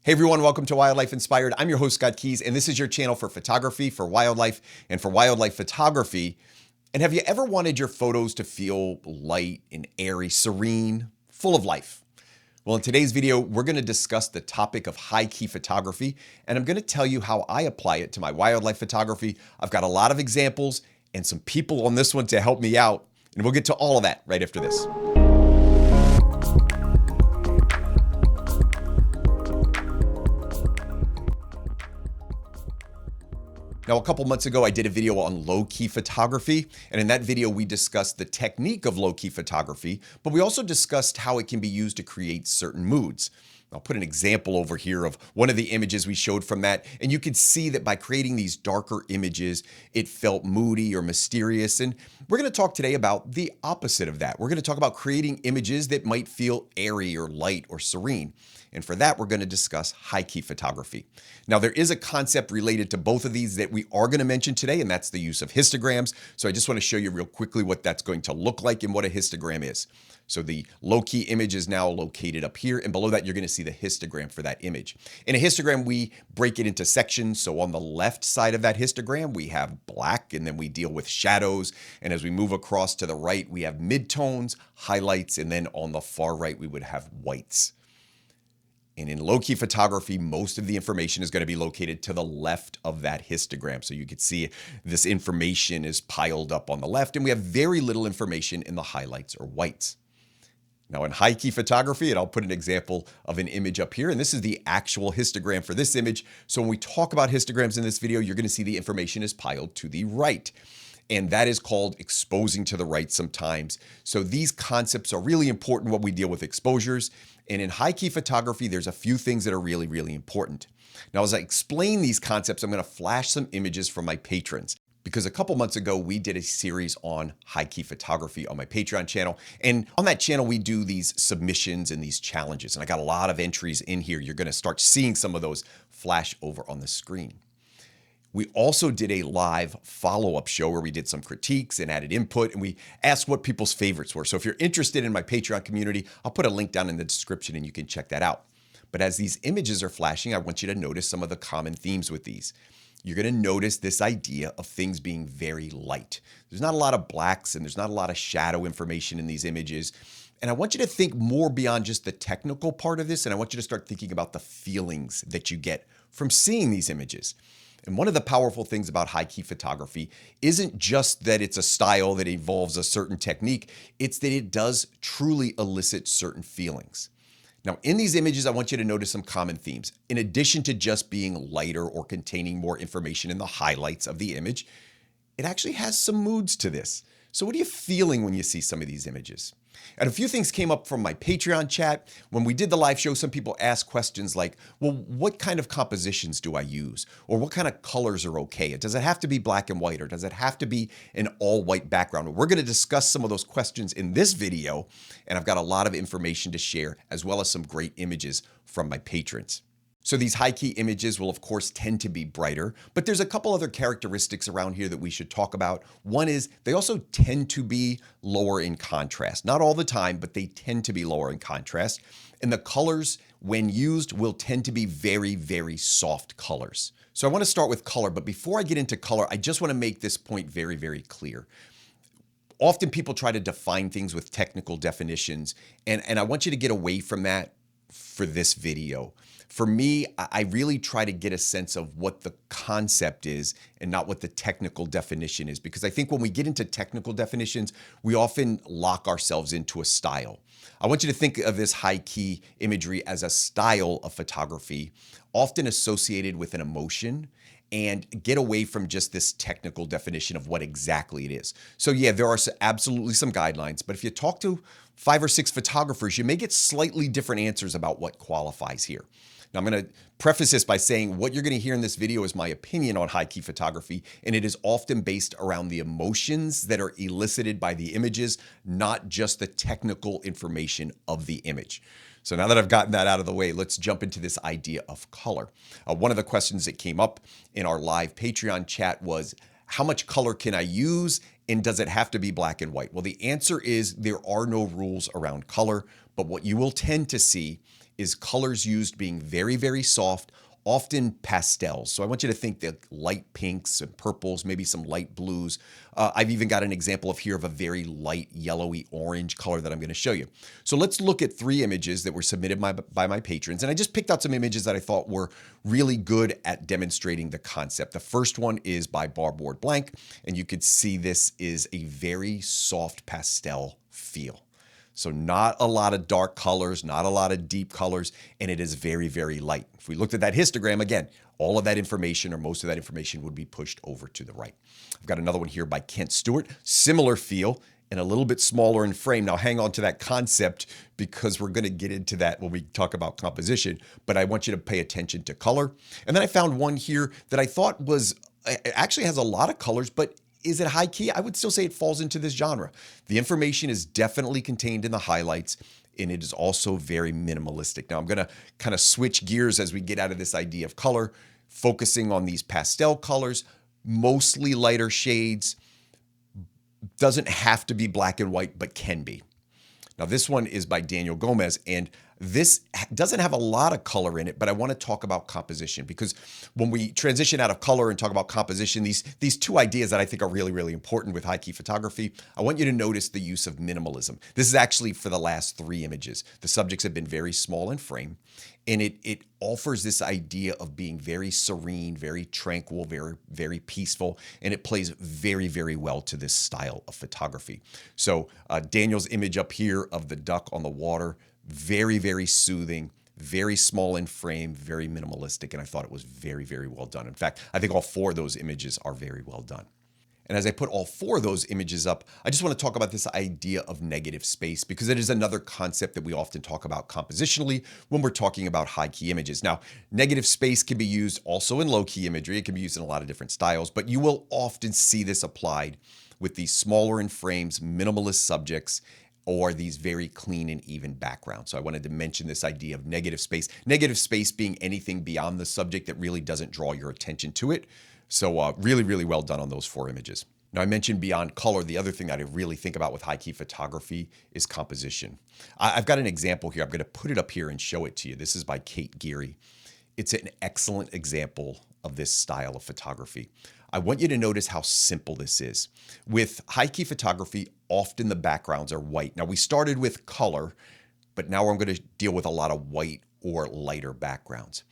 Hey everyone, welcome to Wildlife Inspired. I'm your host, Scott Keys, and this is your channel for photography, for wildlife, and for wildlife photography. And have you ever wanted your photos to feel light and airy, serene, full of life? Well, in today's video, we're going to discuss the topic of high-key photography, and I'm going to tell you how I apply it to my wildlife photography. I've got a lot of examples and some people on this one to help me out, and we'll get to all of that right after this. Now, a couple months ago, I did a video on low-key photography, and in that video, we discussed the technique of low-key photography, but we also discussed how it can be used to create certain moods. I'll put an example over here of one of the images we showed from that, and you could see that by creating these darker images, it felt moody or mysterious, and we're going to talk today about the opposite of that. We're going to talk about creating images that might feel airy or light or serene. And for that, we're going to discuss high-key photography. Now, there is a concept related to both of these that we are going to mention today, and that's the use of histograms. So I just want to show you real quickly what that's going to look like and what a histogram is. So the low-key image is now located up here, and below that, you're going to see the histogram for that image. In a histogram, we break it into sections. So on the left side of that histogram, we have black, and then we deal with shadows. And as we move across to the right, we have midtones, highlights, and then on the far right, we would have whites. And in low-key photography, most of the information is going to be located to the left of that histogram. So you can see this information is piled up on the left, and we have very little information in the highlights or whites. Now in high-key photography, and I'll put an example of an image up here, and this is the actual histogram for this image. So when we talk about histograms in this video, you're going to see the information is piled to the right. And that is called exposing to the right sometimes. So these concepts are really important when we deal with exposures. And in high-key photography, there's a few things that are really, really important. Now, as I explain these concepts, I'm going to flash some images from my patrons. Because a couple months ago, we did a series on high-key photography on my Patreon channel. And on that channel, we do these submissions and these challenges. And I got a lot of entries in here. You're going to start seeing some of those flash over on the screen. We also did a live follow-up show where we did some critiques and added input, and we asked what people's favorites were. So if you're interested in my Patreon community, I'll put a link down in the description and you can check that out. But as these images are flashing, I want you to notice some of the common themes with these. You're going to notice this idea of things being very light. There's not a lot of blacks and there's not a lot of shadow information in these images. And I want you to think more beyond just the technical part of this, and I want you to start thinking about the feelings that you get from seeing these images. And one of the powerful things about high-key photography isn't just that it's a style that involves a certain technique, it's that it does truly elicit certain feelings. Now, in these images, I want you to notice some common themes. In addition to just being lighter or containing more information in the highlights of the image, it actually has some moods to this. So what are you feeling when you see some of these images? And a few things came up from my Patreon chat. When we did the live show, some people asked questions like, well, what kind of compositions do I use? Or what kind of colors are okay? Does it have to be black and white, or does it have to be an all-white background? We're going to discuss some of those questions in this video, and I've got a lot of information to share, as well as some great images from my patrons. So these high-key images will, of course, tend to be brighter, but there's a couple other characteristics around here that we should talk about. One is they also tend to be lower in contrast. Not all the time, but they tend to be lower in contrast. And the colors, when used, will tend to be very, very soft colors. So I want to start with color, but before I get into color, I just want to make this point very, very clear. Often people try to define things with technical definitions, and I want you to get away from that for this video. For me, I really try to get a sense of what the concept is and not what the technical definition is, because I think when we get into technical definitions, we often lock ourselves into a style. I want you to think of this high-key imagery as a style of photography, often associated with an emotion, and get away from just this technical definition of what exactly it is. So yeah, there are absolutely some guidelines, but if you talk to 5 or 6 photographers, you may get slightly different answers about what qualifies here. Now, I'm going to preface this by saying what you're going to hear in this video is my opinion on high-key photography, and it is often based around the emotions that are elicited by the images, not just the technical information of the image. So now that I've gotten that out of the way, let's jump into this idea of color. One of the questions that came up in our live Patreon chat was, how much color can I use, and does it have to be black and white? Well, the answer is there are no rules around color, but what you will tend to see is colors used being very, very soft, often pastels. So I want you to think that light pinks and purples, maybe some light blues. I've even got an example of here of a very light yellowy orange color that I'm going to show you. So let's look at 3 images that were submitted by my patrons. And I just picked out some images that I thought were really good at demonstrating the concept. The first one is by Barboard Blank, and you could see this is a very soft pastel feel. So not a lot of dark colors, not a lot of deep colors, and it is very, very light. If we looked at that histogram, again, all of that information or most of that information would be pushed over to the right. I've got another one here by Kent Stewart, similar feel and a little bit smaller in frame. Now hang on to that concept because we're going to get into that when we talk about composition, but I want you to pay attention to color. And then I found one here that I thought was, it actually has a lot of colors, but is it high key? I would still say it falls into this genre. The information is definitely contained in the highlights, and it is also very minimalistic. Now I'm going to kind of switch gears as we get out of this idea of color, focusing on these pastel colors, mostly lighter shades. Doesn't have to be black and white, but can be. Now this one is by Daniel Gomez, and this doesn't have a lot of color in it, but I want to talk about composition because when we transition out of color and talk about composition, these 2 ideas that I think are really, really important with high key photography, I want you to notice the use of minimalism. This is actually for the last 3 images. The subjects have been very small in frame, and it offers this idea of being very serene, very tranquil, very, very peaceful, and it plays very, very well to this style of photography. So Daniel's image up here of the duck on the water, very, very soothing, very small in frame, very minimalistic, and I thought it was very, very well done. In fact, I think all 4 of those images are very well done. And as I put all 4 of those images up, I just want to talk about this idea of negative space because it is another concept that we often talk about compositionally when we're talking about high key images. Now, negative space can be used also in low key imagery. It can be used in a lot of different styles, but you will often see this applied with these smaller in frames, minimalist subjects, or these very clean and even backgrounds. So I wanted to mention this idea of negative space being anything beyond the subject that really doesn't draw your attention to it. So really, really well done on those 4 images. Now I mentioned beyond color, the other thing that I really think about with high key photography is composition. I've got an example here. I'm going to put it up here and show it to you. This is by Kate Geary. It's an excellent example of this style of photography. I want you to notice how simple this is. With high key photography, often the backgrounds are white. Now we started with color, but now I'm going to deal with a lot of white or lighter backgrounds.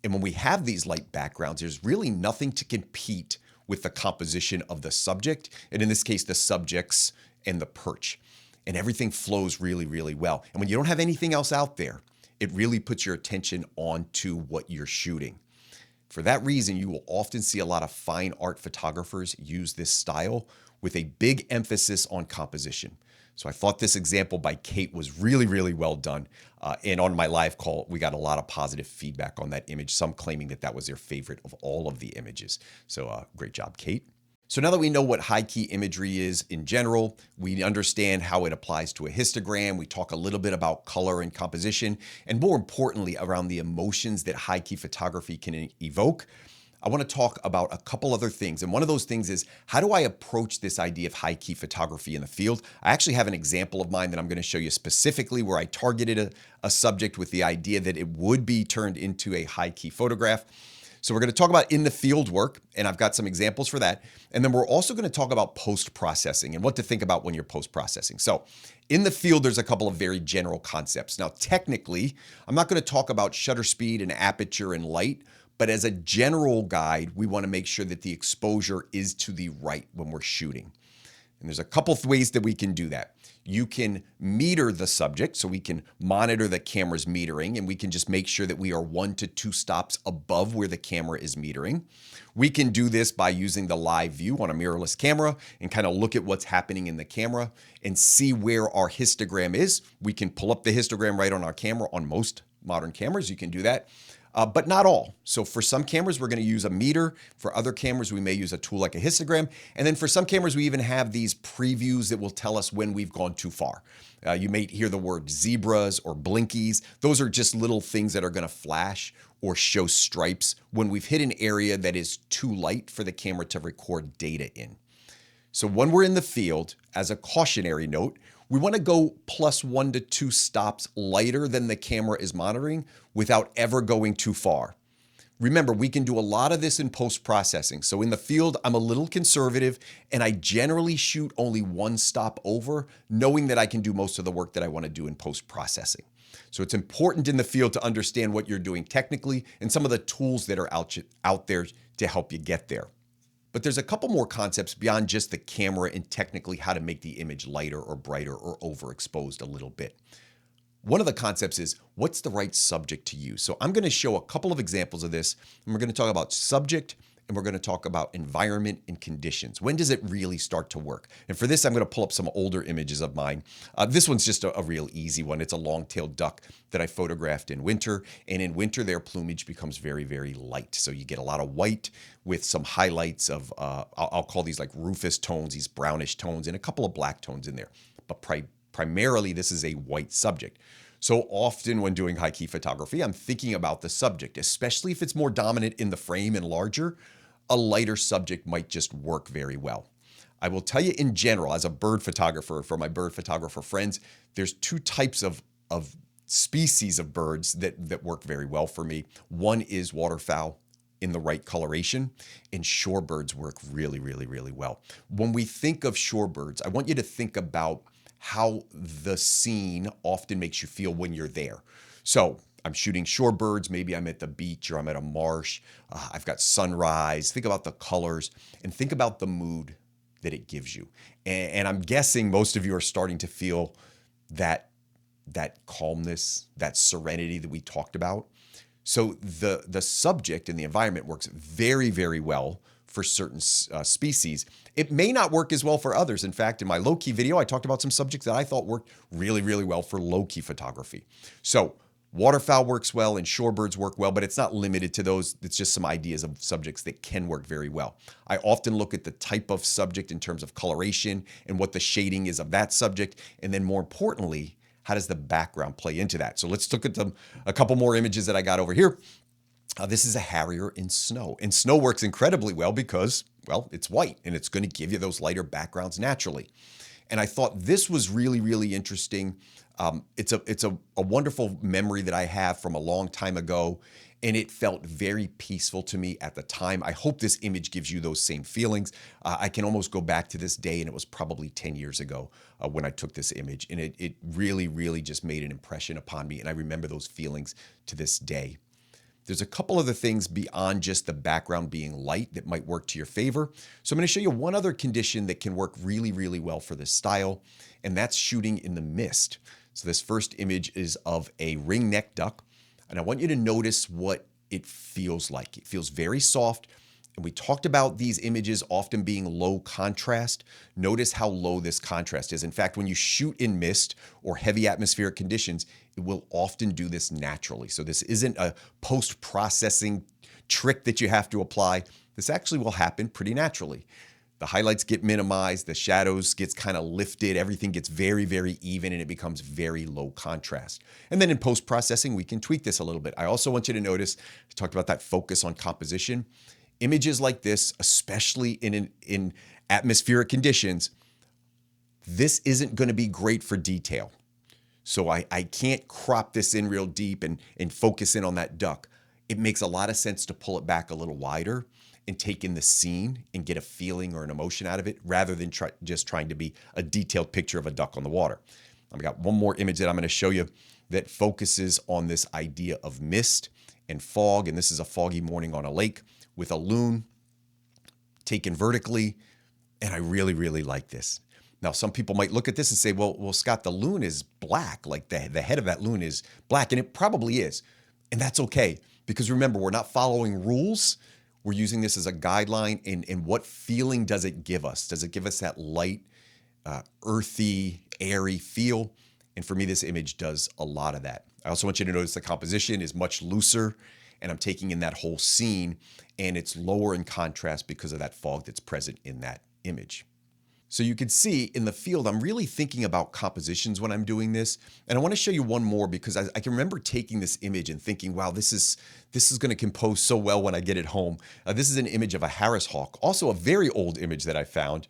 And when we have these light backgrounds, there's really nothing to compete with the composition of the subject, and in this case, the subjects and the perch. And everything flows really, really well. And when you don't have anything else out there, it really puts your attention onto what you're shooting. For that reason, you will often see a lot of fine art photographers use this style with a big emphasis on composition. So I thought this example by Kate was really, really well done. And on my live call, we got a lot of positive feedback on that image, some claiming that that was their favorite of all of the images. So great job, Kate. So now that we know what high key imagery is in general, we understand how it applies to a histogram. We talk a little bit about color and composition, and more importantly, around the emotions that high key photography can evoke. I want to talk about a couple other things. And one of those things is, how do I approach this idea of high key photography in the field? I actually have an example of mine that I'm going to show you specifically where I targeted a subject with the idea that it would be turned into a high key photograph. So we're going to talk about in the field work, and I've got some examples for that. And then we're also going to talk about post-processing and what to think about when you're post-processing. So in the field, there's a couple of very general concepts. Now, technically, I'm not going to talk about shutter speed and aperture and light, but as a general guide, we want to make sure that the exposure is to the right when we're shooting. And there's a couple of ways that we can do that. You can meter the subject, so we can monitor the camera's metering, and we can just make sure that we are 1 to 2 stops above where the camera is metering. We can do this by using the live view on a mirrorless camera and kind of look at what's happening in the camera and see where our histogram is. We can pull up the histogram right on our camera. On most modern cameras, you can do that. But not all. So for some cameras, we're going to use a meter. For other cameras, we may use a tool like a histogram. And then for some cameras, we even have these previews that will tell us when we've gone too far. You may hear the word zebras or blinkies. Those are just little things that are going to flash or show stripes when we've hit an area that is too light for the camera to record data in. So when we're in the field, as a cautionary note, We want to go plus 1 to 2 stops lighter than the camera is monitoring without ever going too far. Remember, we can do a lot of this in post-processing. So in the field, I'm a little conservative and I generally shoot only 1 stop over, knowing that I can do most of the work that I want to do in post-processing. So it's important in the field to understand what you're doing technically and some of the tools that are out there to help you get there. But there's a couple more concepts beyond just the camera and technically how to make the image lighter or brighter or overexposed a little bit. One of the concepts is what's the right subject to use. So I'm going to show a couple of examples of this, and we're going to talk about subject and we're going to talk about environment and conditions. When does it really start to work? And for this, I'm going to pull up some older images of mine. This one's just a real easy one. It's a long-tailed duck that I photographed in winter. And in winter, their plumage becomes very, very light. So you get a lot of white with some highlights of, I'll call these like rufous tones, these brownish tones, and a couple of black tones in there. But primarily, this is a white subject. So often when doing high key photography, I'm thinking about the subject, especially if it's more dominant in the frame and larger. A lighter subject might just work very well. I will tell you in general, as a bird photographer, for my bird photographer friends, there's 2 types of species of birds that work very well for me. One is waterfowl in the right coloration, and shorebirds work really, really, really well. When we think of shorebirds, I want you to think about how the scene often makes you feel when you're there. So I'm shooting shorebirds, maybe I'm at the beach or I'm at a marsh, I've got sunrise, think about the colors and think about the mood that it gives you. And I'm guessing most of you are starting to feel that calmness, that serenity that we talked about. So the subject and the environment works very, very well for certain species. It may not work as well for others. In fact, in my low-key video, I talked about some subjects that I thought worked really, really well for low-key photography. So waterfowl works well and shorebirds work well, but it's not limited to those. It's just some ideas of subjects that can work very well. I often look at the type of subject in terms of coloration and what the shading is of that subject. And then more importantly, how does the background play into that? So let's look at a couple more images that I got over here. This is a harrier in snow. And snow works incredibly well because, well, it's white and it's going to give you those lighter backgrounds naturally. And I thought this was really, really interesting. It's a wonderful memory that I have from a long time ago, and it felt very peaceful to me at the time. I hope this image gives you those same feelings. I can almost go back to this day, and it was probably 10 years ago when I took this image, and it really, really just made an impression upon me, and I remember those feelings to this day. There's a couple other things beyond just the background being light that might work to your favor. So I'm going to show you one other condition that can work really, really well for this style, and that's shooting in the mist. So this first image is of a ring-necked duck, and I want you to notice what it feels like. It feels very soft, and we talked about these images often being low contrast. Notice how low this contrast is. In fact, when you shoot in mist or heavy atmospheric conditions, it will often do this naturally. So this isn't a post-processing trick that you have to apply. This actually will happen pretty naturally. The highlights get minimized, the shadows gets kind of lifted, everything gets very, very even, and it becomes very low contrast. And then in post-processing, we can tweak this a little bit. I also want you to notice, I talked about that focus on composition. Images like this, especially in atmospheric conditions, this isn't going to be great for detail. So I can't crop this in real deep and focus in on that duck. It makes a lot of sense to pull it back a little wider and take in the scene and get a feeling or an emotion out of it rather than just trying to be a detailed picture of a duck on the water. I've got one more image that I'm going to show you that focuses on this idea of mist and fog. And this is a foggy morning on a lake with a loon taken vertically. And I really, really like this. Now, some people might look at this and say, well, Scott, the loon is black. Like the head of that loon is black, and it probably is. And that's okay, because remember, we're not following rules. We're using this as a guideline. And what feeling does it give us? Does it give us that light, earthy, airy feel? And for me, this image does a lot of that. I also want you to notice the composition is much looser, and I'm taking in that whole scene, and it's lower in contrast because of that fog that's present in that image. So you can see in the field, I'm really thinking about compositions when I'm doing this. And I want to show you one more because I can remember taking this image and thinking, wow, this is going to compose so well when I get it home. This is an image of a Harris hawk, also a very old image that I found.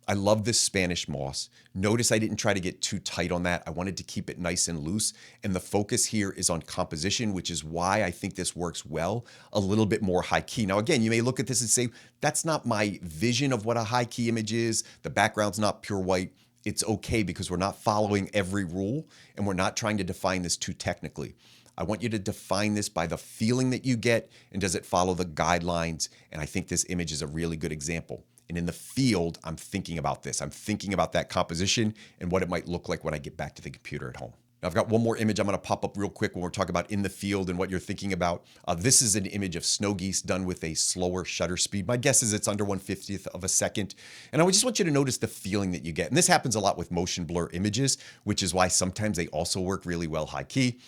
I love this Spanish moss. Notice I didn't try to get too tight on that. I wanted to keep it nice and loose. And the focus here is on composition, which is why I think this works well, a little bit more high key. Now, again, you may look at this and say, that's not my vision of what a high key image is. The background's not pure white. It's okay because we're not following every rule and we're not trying to define this too technically. I want you to define this by the feeling that you get and does it follow the guidelines? And I think this image is a really good example. And in the field, I'm thinking about this. I'm thinking about that composition and what it might look like when I get back to the computer at home. Now, I've got one more image I'm going to pop up real quick when we're talking about in the field and what you're thinking about. This is an image of snow geese done with a slower shutter speed. My guess is it's under 1/50th of a second. And I just want you to notice the feeling that you get. And this happens a lot with motion blur images, which is why sometimes they also work really well high key.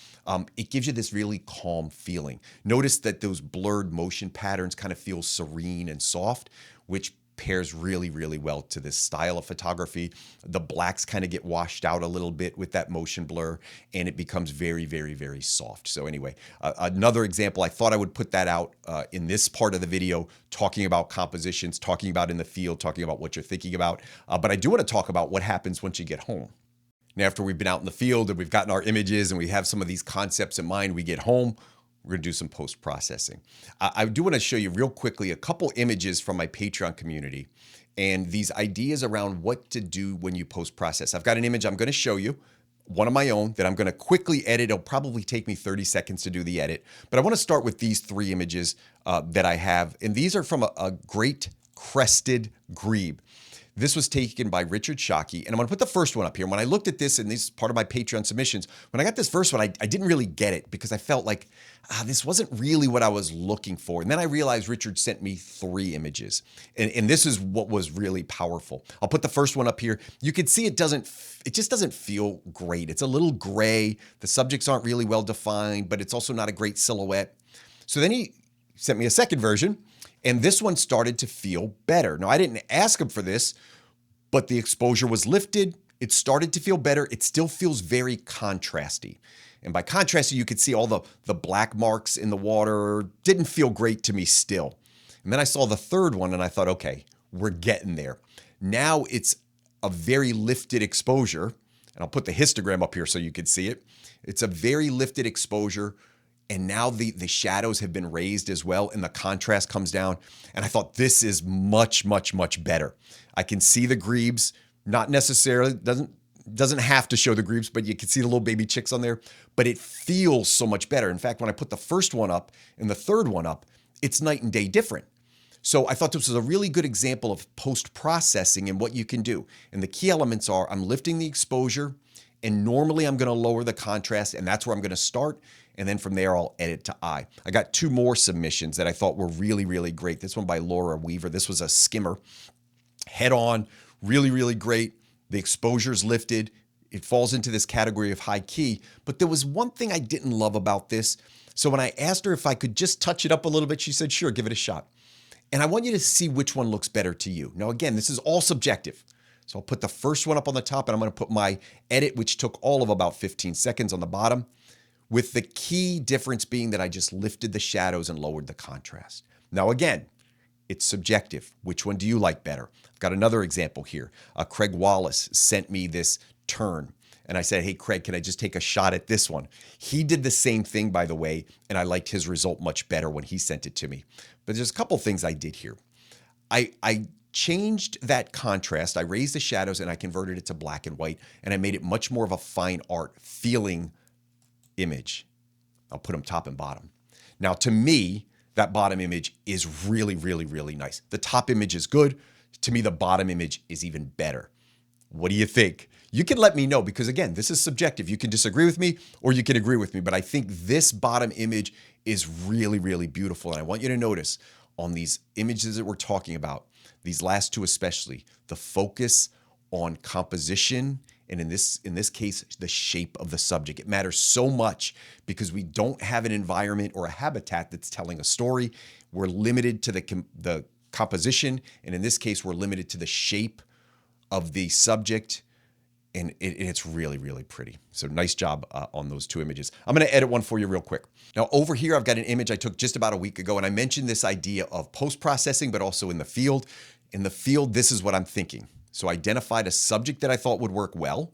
It gives you this really calm feeling. Notice that those blurred motion patterns kind of feel serene and soft, which pairs really, really well to this style of photography. The blacks kind of get washed out a little bit with that motion blur and it becomes very, very, very soft. So anyway, another example, I thought I would put that out in this part of the video, talking about compositions, talking about in the field, talking about what you're thinking about. But I do want to talk about what happens once you get home. Now, after we've been out in the field and we've gotten our images and we have some of these concepts in mind, we get home, we're going to do some post-processing. I do want to show you real quickly a couple images from my Patreon community and these ideas around what to do when you post-process. I've got an image I'm going to show you, one of my own that I'm going to quickly edit. It'll probably take me 30 seconds to do the edit, but I want to start with these three images that I have. And these are from a great crested grebe. This was taken by Richard Shockey, and I'm going to put the first one up here. When I looked at this, and this is part of my Patreon submissions, when I got this first one, I didn't really get it because I felt like this wasn't really what I was looking for. And then I realized Richard sent me three images, and this is what was really powerful. I'll put the first one up here. You can see it just doesn't feel great. It's a little gray. The subjects aren't really well defined, but it's also not a great silhouette. So then he sent me a second version. And this one started to feel better. Now, I didn't ask him for this, but the exposure was lifted. It started to feel better. It still feels very contrasty. And by contrasty, you could see all the black marks in the water. Didn't feel great to me still. And then I saw the third one and I thought, okay, we're getting there. Now it's a very lifted exposure. And I'll put the histogram up here so you can see it. It's a very lifted exposure. And now the shadows have been raised as well and the contrast comes down. And I thought this is much, much, much better. I can see the grebes, not necessarily, doesn't have to show the grebes, but you can see the little baby chicks on there, but it feels so much better. In fact, when I put the first one up and the third one up, it's night and day different. So I thought this was a really good example of post-processing and what you can do. And the key elements are I'm lifting the exposure and normally I'm going to lower the contrast and that's where I'm going to start. And then from there, I'll edit to eye. I got two more submissions that I thought were really, really great. This one by Laura Weaver. This was a skimmer. Head on, really, really great. The exposure's lifted. It falls into this category of high key. But there was one thing I didn't love about this. So when I asked her if I could just touch it up a little bit, she said, sure, give it a shot. And I want you to see which one looks better to you. Now, again, this is all subjective. So I'll put the first one up on the top and I'm going to put my edit, which took all of about 15 seconds on the bottom, with the key difference being that I just lifted the shadows and lowered the contrast. Now, again, it's subjective. Which one do you like better? I've got another example here. Craig Wallace sent me this turn. And I said, hey, Craig, can I just take a shot at this one? He did the same thing, by the way, and I liked his result much better when he sent it to me. But there's a couple things I did here. I changed that contrast. I raised the shadows and I converted it to black and white, and I made it much more of a fine art feeling image. I'll put them top and bottom. Now, to me, that bottom image is really, really, really nice. The top image is good. To me, the bottom image is even better. What do you think? You can let me know because, again, this is subjective. You can disagree with me or you can agree with me, but I think this bottom image is really, really beautiful. And I want you to notice on these images that we're talking about, these last two especially, the focus on composition and in this case, the shape of the subject. It matters so much because we don't have an environment or a habitat that's telling a story. We're limited to the composition, and in this case, we're limited to the shape of the subject, and it's really, really pretty. So nice job on those two images. I'm going to edit one for you real quick. Now, over here, I've got an image I took just about a week ago, and I mentioned this idea of post-processing, but also in the field. In the field, this is what I'm thinking. So I identified a subject that I thought would work well,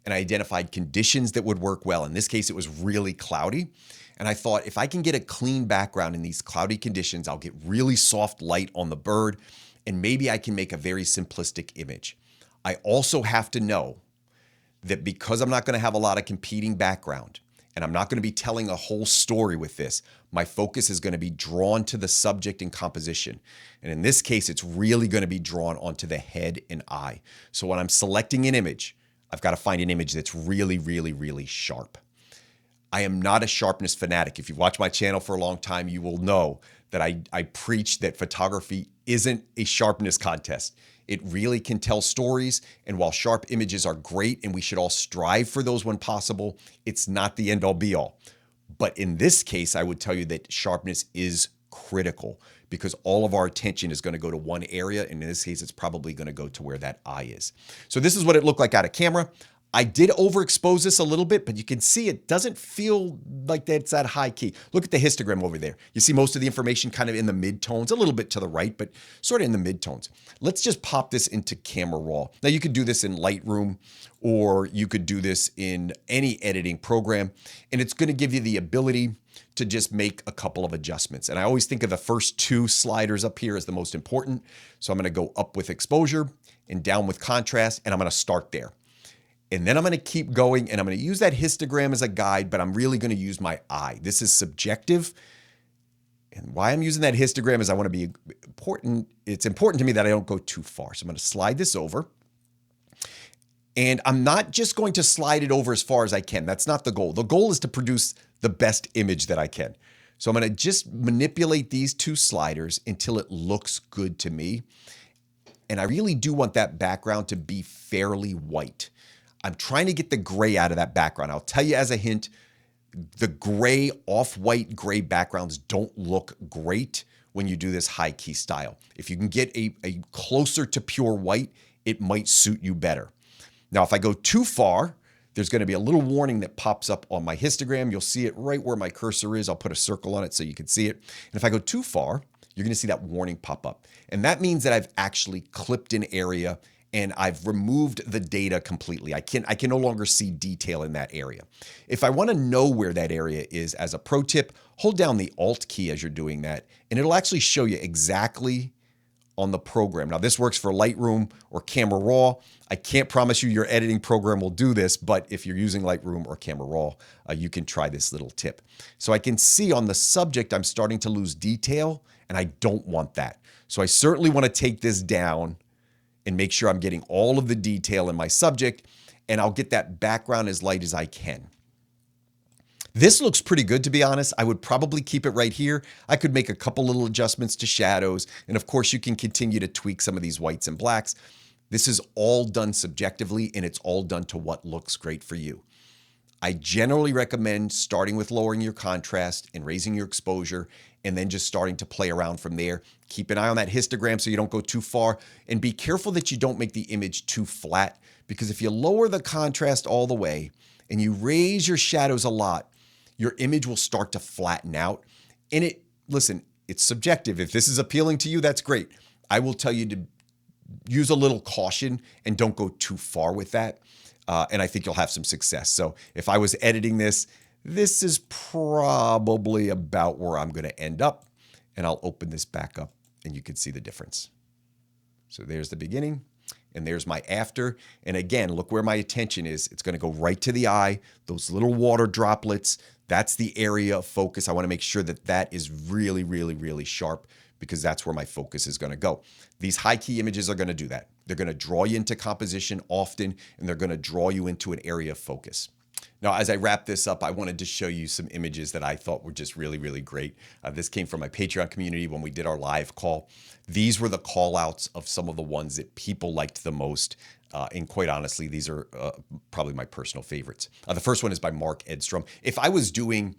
and I identified conditions that would work well. In this case, it was really cloudy. And I thought if I can get a clean background in these cloudy conditions, I'll get really soft light on the bird, and maybe I can make a very simplistic image. I also have to know that because I'm not going to have a lot of competing background, and I'm not going to be telling a whole story with this, my focus is going to be drawn to the subject and composition. And in this case, it's really going to be drawn onto the head and eye. So when I'm selecting an image, I've got to find an image that's really, really, really sharp. I am not a sharpness fanatic. If you've watched my channel for a long time, you will know that I preach that photography isn't a sharpness contest. It really can tell stories, and while sharp images are great and we should all strive for those when possible, it's not the end all be all. But in this case, I would tell you that sharpness is critical because all of our attention is going to go to one area, and in this case, it's probably going to go to where that eye is. So this is what it looked like out of camera. I did overexpose this a little bit, but you can see it doesn't feel like that's that high key. Look at the histogram over there. You see most of the information kind of in the mid-tones, a little bit to the right, but sort of in the mid-tones. Let's just pop this into Camera Raw. Now you could do this in Lightroom, or you could do this in any editing program, and it's going to give you the ability to just make a couple of adjustments. And I always think of the first two sliders up here as the most important. So I'm going to go up with exposure and down with contrast, and I'm going to start there. And then I'm going to keep going, and I'm going to use that histogram as a guide, but I'm really going to use my eye. This is subjective. And why I'm using that histogram is I want to be important. It's important to me that I don't go too far. So I'm going to slide this over. And I'm not just going to slide it over as far as I can. That's not the goal. The goal is to produce the best image that I can. So I'm going to just manipulate these two sliders until it looks good to me. And I really do want that background to be fairly white. I'm trying to get the gray out of that background. I'll tell you as a hint, the gray, off-white gray backgrounds don't look great when you do this high key style. If you can get a closer to pure white, it might suit you better. Now, if I go too far, there's going to be a little warning that pops up on my histogram. You'll see it right where my cursor is. I'll put a circle on it so you can see it. And if I go too far, you're going to see that warning pop up. And that means that I've actually clipped an area and I've removed the data completely. I can no longer see detail in that area. If I want to know where that area is, as a pro tip, hold down the Alt key as you're doing that, and it'll actually show you exactly on the program. Now, this works for Lightroom or Camera Raw. I can't promise you your editing program will do this, but if you're using Lightroom or Camera Raw, you can try this little tip. So I can see on the subject, I'm starting to lose detail, and I don't want that. So I certainly want to take this down and make sure I'm getting all of the detail in my subject, and I'll get that background as light as I can. This looks pretty good, to be honest. I would probably keep it right here. I could make a couple little adjustments to shadows, and of course you can continue to tweak some of these whites and blacks. This is all done subjectively, and it's all done to what looks great for you. I generally recommend starting with lowering your contrast and raising your exposure, and then just starting to play around from there. Keep an eye on that histogram so you don't go too far, and be careful that you don't make the image too flat, because if you lower the contrast all the way and you raise your shadows a lot, your image will start to flatten out. And listen, it's subjective. If this is appealing to you, that's great. I will tell you to use a little caution and don't go too far with that. And I think you'll have some success. So if I was editing this, this is probably about where I'm going to end up. And I'll open this back up and you can see the difference. So there's the beginning and there's my after. And again, look where my attention is. It's going to go right to the eye, those little water droplets. That's the area of focus. I want to make sure that that is really, really, really sharp, because that's where my focus is going to go. These high key images are going to do that. They're going to draw you into composition often, and they're going to draw you into an area of focus. Now, as I wrap this up, I wanted to show you some images that I thought were just really, really great. This came from my Patreon community when we did our live call. These were the call outs of some of the ones that people liked the most. And quite honestly, these are probably my personal favorites. The first one is by Mark Edstrom. If I was doing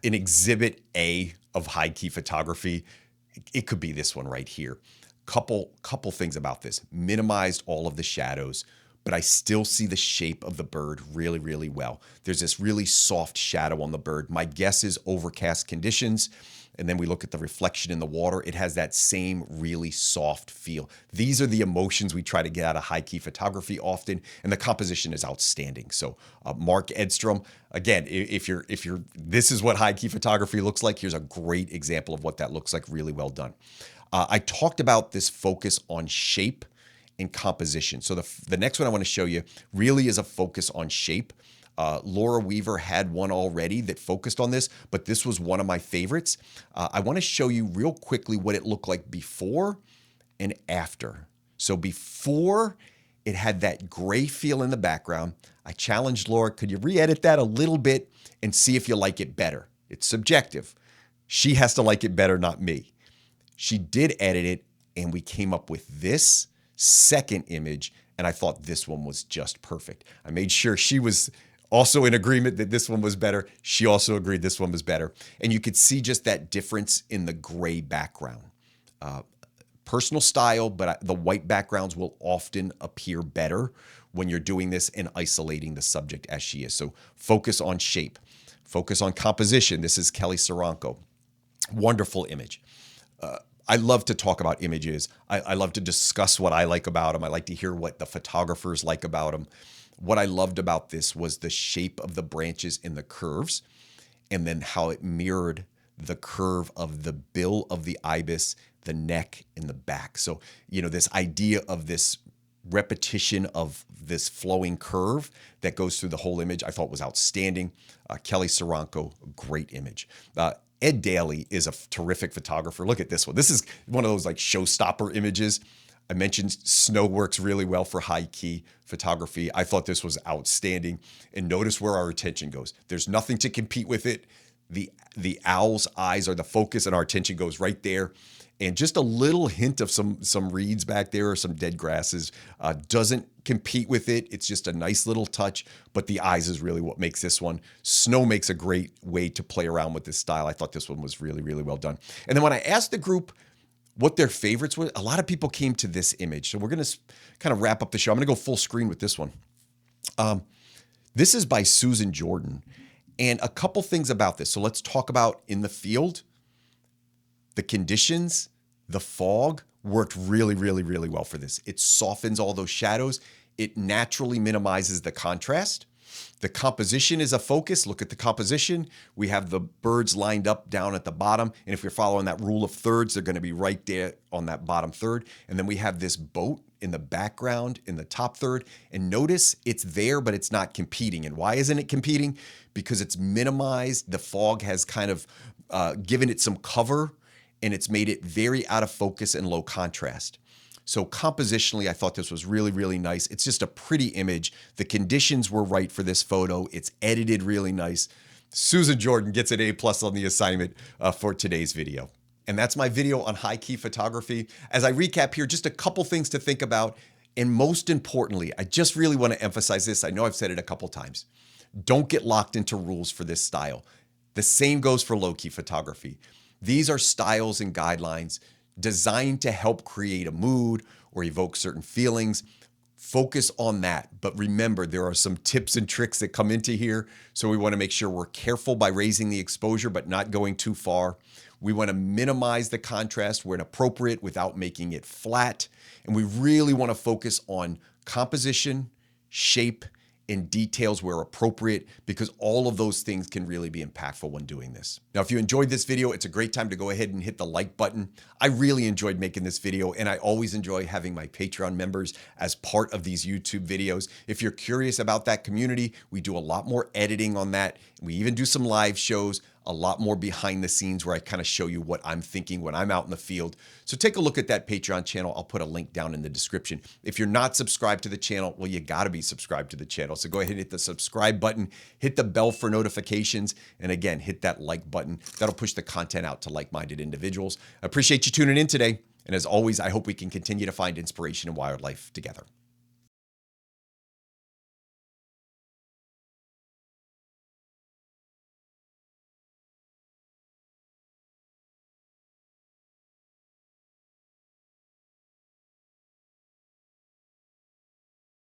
an exhibit A of high key photography, it could be this one right here. Couple things about this. Minimized all of the shadows, but I still see the shape of the bird really, really well. There's this really soft shadow on the bird. My guess is overcast conditions. and then we look at the reflection in the water, it has that same really soft feel. These are the emotions we try to get out of high key photography often, and the composition is outstanding. So Mark Edstrom, again, if you're this is what high key photography looks like. Here's a great example of what that looks like. Really well done. I talked about this focus on shape and composition. So the next one I want to show you really is a focus on shape. Laura Weaver had one already that focused on this, but this was one of my favorites. I want to show you real quickly what it looked like before and after. So before, it had that gray feel in the background. I challenged Laura, could you re-edit that a little bit and see if you like it better? It's subjective. She has to like it better, not me. She did edit it, and we came up with this second image, and I thought this one was just perfect. I made sure she was also in agreement that this one was better. She also agreed this one was better. And you could see just that difference in the gray background. Personal style, but the white backgrounds will often appear better when you're doing this and isolating the subject as she is. So focus on shape, focus on composition. This is Kelly Saranko. Wonderful image. I love to talk about images. I love to discuss what I like about them. I like to hear what the photographers like about them. What I loved about this was the shape of the branches and the curves, and then how it mirrored the curve of the bill of the ibis, the neck, and the back. So, this idea of this repetition of this flowing curve that goes through the whole image, I thought was outstanding. Kelly Saranko, great image. Ed Daly is a terrific photographer. Look at this one. This is one of those like showstopper images. I mentioned snow works really well for high key photography. I thought this was outstanding. And notice where our attention goes. There's nothing to compete with it. The owl's eyes are the focus, and our attention goes right there. And just a little hint of some reeds back there or some dead grasses doesn't compete with it. It's just a nice little touch, but the eyes is really what makes this one. Snow makes a great way to play around with this style. I thought this one was really, really well done. And then when I asked the group what their favorites were, a lot of people came to this image. So we're going to kind of wrap up the show. I'm going to go full screen with this one. This is by Susan Jordan. And a couple things about this. So let's talk about in the field. The conditions, the fog worked really, really, really well for this. It softens all those shadows. It naturally minimizes the contrast. The composition is a focus. Look at the composition. We have the birds lined up down at the bottom. And if you're following that rule of thirds, they're going to be right there on that bottom third. And then we have this boat in the background in the top third. And notice it's there, but it's not competing. And why isn't it competing? Because it's minimized. The fog has kind of given it some cover, and it's made it very out of focus and low contrast. So compositionally, I thought this was really, really nice. It's just a pretty image. The conditions were right for this photo. It's edited really nice. Susan Jordan gets an A+ on the assignment for today's video. And that's my video on high key photography. As I recap here, just a couple things to think about. And most importantly, I just really want to emphasize this. I know I've said it a couple times. Don't get locked into rules for this style. The same goes for low key photography. These are styles and guidelines designed to help create a mood or evoke certain feelings. Focus on that. But remember, there are some tips and tricks that come into here. So we want to make sure we're careful by raising the exposure, but not going too far. We want to minimize the contrast when appropriate without making it flat. And we really want to focus on composition, shape, and details where appropriate, because all of those things can really be impactful when doing this. Now, if you enjoyed this video, it's a great time to go ahead and hit the like button. I really enjoyed making this video, and I always enjoy having my Patreon members as part of these YouTube videos. If you're curious about that community, we do a lot more editing on that. We even do some live shows, a lot more behind the scenes where I kind of show you what I'm thinking when I'm out in the field. So take a look at that Patreon channel. I'll put a link down in the description. If you're not subscribed to the channel, well, you got to be subscribed to the channel. So go ahead and hit the subscribe button, hit the bell for notifications, and again, hit that like button. That'll push the content out to like-minded individuals. I appreciate you tuning in today. And as always, I hope we can continue to find inspiration in wildlife together.